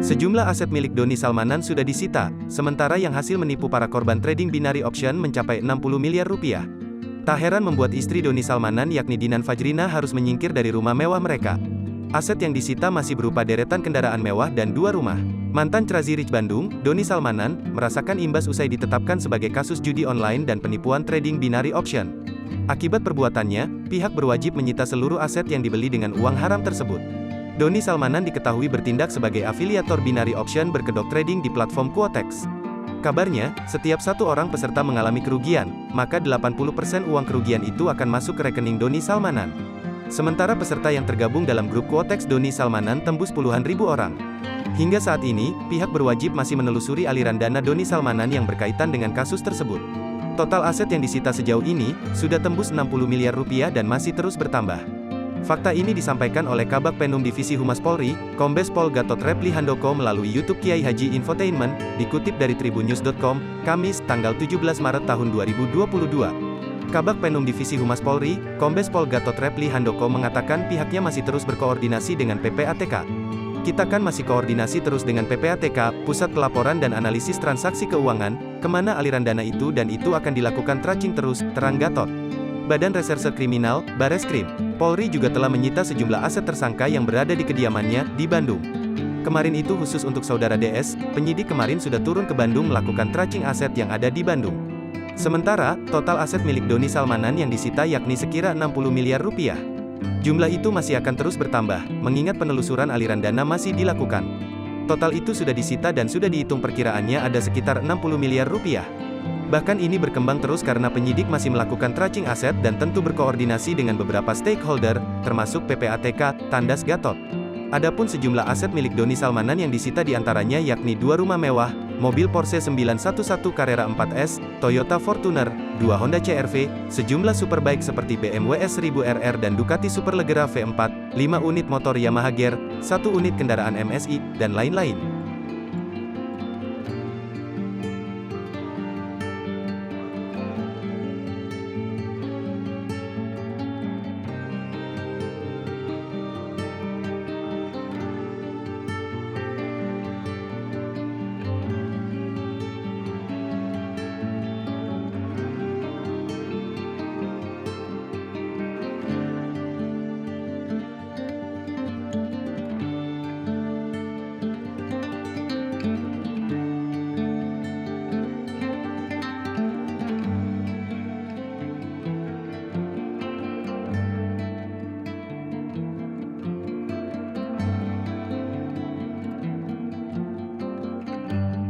Sejumlah aset milik Doni Salmanan sudah disita, sementara yang hasil menipu para korban trading binary option mencapai 60 miliar rupiah. Tak heran membuat istri Doni Salmanan yakni Dinan Fajrina harus menyingkir dari rumah mewah mereka. Aset yang disita masih berupa deretan kendaraan mewah dan 2 rumah. Mantan Crazy Rich Bandung, Doni Salmanan, merasakan imbas usai ditetapkan sebagai kasus judi online dan penipuan trading binary option. Akibat perbuatannya, pihak berwajib menyita seluruh aset yang dibeli dengan uang haram tersebut. Doni Salmanan diketahui bertindak sebagai afiliator binary option berkedok trading di platform Quotex. Kabarnya, setiap satu orang peserta mengalami kerugian, maka 80% uang kerugian itu akan masuk ke rekening Doni Salmanan. Sementara peserta yang tergabung dalam grup Quotex Doni Salmanan tembus puluhan ribu orang. Hingga saat ini, pihak berwajib masih menelusuri aliran dana Doni Salmanan yang berkaitan dengan kasus tersebut. Total aset yang disita sejauh ini, sudah tembus 60 miliar rupiah dan masih terus bertambah. Fakta ini disampaikan oleh Kabag Penum Divisi Humas Polri, Kombes Pol Gatot Reply Handoko melalui YouTube Kiai Haji Infotainment, dikutip dari tribunnews.com, Kamis, tanggal 17 Maret tahun 2022. Kabag Penum Divisi Humas Polri, Kombes Pol Gatot Reply Handoko mengatakan pihaknya masih terus berkoordinasi dengan PPATK. Kita kan masih koordinasi terus dengan PPATK, Pusat Pelaporan dan Analisis Transaksi Keuangan, kemana aliran dana itu dan itu akan dilakukan tracking terus, terang Gatot. Badan Reserse Kriminal, Bareskrim, Polri juga telah menyita sejumlah aset tersangka yang berada di kediamannya, di Bandung. Kemarin itu khusus untuk saudara DS, penyidik kemarin sudah turun ke Bandung melakukan tracking aset yang ada di Bandung. Sementara, total aset milik Doni Salmanan yang disita yakni sekira 60 miliar rupiah. Jumlah itu masih akan terus bertambah, mengingat penelusuran aliran dana masih dilakukan. Total itu sudah disita dan sudah dihitung perkiraannya ada sekitar 60 miliar rupiah. Bahkan ini berkembang terus karena penyidik masih melakukan tracking aset dan tentu berkoordinasi dengan beberapa stakeholder, termasuk PPATK, tandas Gatot. Adapun sejumlah aset milik Doni Salmanan yang disita diantaranya yakni 2 rumah mewah, mobil Porsche 911 Carrera 4S, Toyota Fortuner, 2 Honda CR-V, sejumlah superbike seperti BMW S1000RR dan Ducati Superleggera V4, 5 unit motor Yamaha Gear, 1 unit kendaraan MSI, dan lain-lain.